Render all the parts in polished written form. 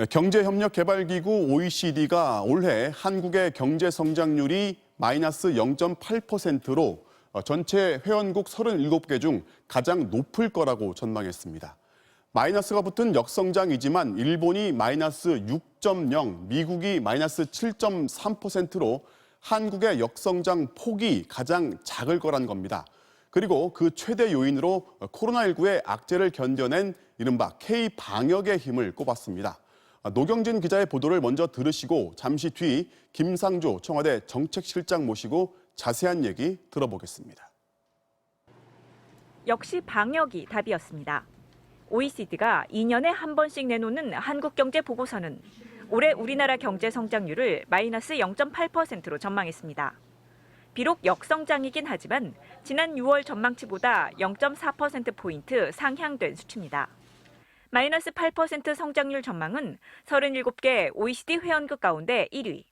경제협력개발기구 OECD가 올해 한국의 경제 성장률이 마이너스 0.8%로 전체 회원국 37개 중 가장 높을 거라고 전망했습니다. 마이너스가 붙은 역성장이지만 일본이 마이너스 6.0, 미국이 마이너스 7.3%로 한국의 역성장 폭이 가장 작을 거란 겁니다. 그리고 그 최대 요인으로 코로나19의 악재를 견뎌낸 이른바 K-방역의 힘을 꼽았습니다. 노경진 기자의 보도를 먼저 들으시고 잠시 뒤 김상조 청와대 정책실장 모시고 자세한 얘기 들어보겠습니다. 역시 방역이 답이었습니다. OECD가 2년에 한 번씩 내놓는 한국경제 보고서는 올해 우리나라 경제 성장률을 마이너스 0.8%로 전망했습니다. 비록 역성장이긴 하지만 지난 6월 전망치보다 0.4%포인트 상향된 수치입니다. 마이너스 8% 성장률 전망은 37개 OECD 회원국 가운데 1위.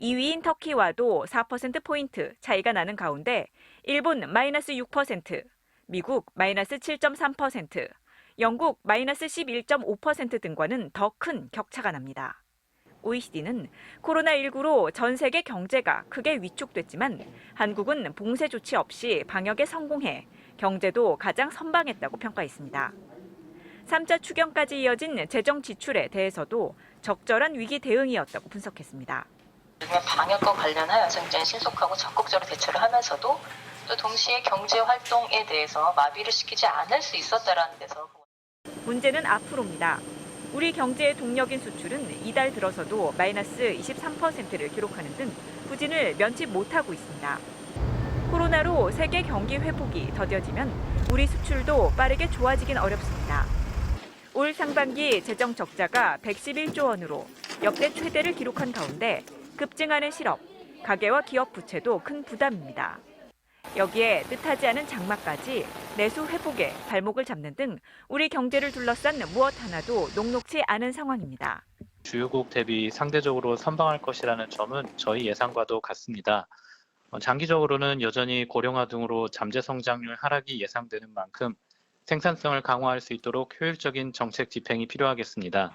2위인 터키와도 4%포인트 차이가 나는 가운데 일본 마이너스 6%, 미국 마이너스 7.3%, 영국 마이너스 11.5% 등과는 더 큰 격차가 납니다. OECD는 코로나19로 전 세계 경제가 크게 위축됐지만 한국은 봉쇄 조치 없이 방역에 성공해 경제도 가장 선방했다고 평가했습니다. 3차 추경까지 이어진 재정 지출에 대해서도 적절한 위기 대응이었다고 분석했습니다. 방역과 관련하여서 굉장히 신속하고 적극적으로 대처를 하면서도 또 동시에 경제 활동에 대해서 마비를 시키지 않을 수 있었다라는 데서 문제는 앞으로입니다. 우리 경제의 동력인 수출은 이달 들어서도 마이너스 23%를 기록하는 등 부진을 면치 못하고 있습니다. 코로나로 세계 경기 회복이 더뎌지면 우리 수출도 빠르게 좋아지긴 어렵습니다. 올 상반기 재정 적자가 111조 원으로 역대 최대를 기록한 가운데 급증하는 실업, 가계와 기업 부채도 큰 부담입니다. 여기에 뜻하지 않은 장마까지 내수 회복에 발목을 잡는 등 우리 경제를 둘러싼 무엇 하나도 녹록지 않은 상황입니다. 주요국 대비 상대적으로 선방할 것이라는 점은 저희 예상과도 같습니다. 장기적으로는 여전히 고령화 등으로 잠재 성장률 하락이 예상되는 만큼 생산성을 강화할 수 있도록 효율적인 정책 집행이 필요하겠습니다.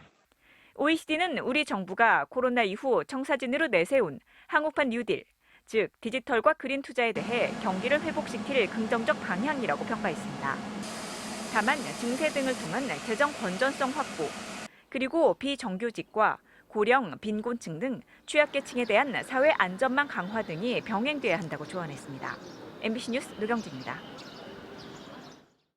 OECD는 우리 정부가 코로나 이후 청사진으로 내세운 항우판 뉴딜, 즉 디지털과 그린 투자에 대해 경기를 회복시킬 긍정적 방향이라고 평가했습니다. 다만 증세 등을 통한 재정 건전성 확보, 그리고 비정규직과 고령, 빈곤층 등 취약계층에 대한 사회 안전망 강화 등이 병행돼야 한다고 조언했습니다. MBC 뉴스 노경진입니다.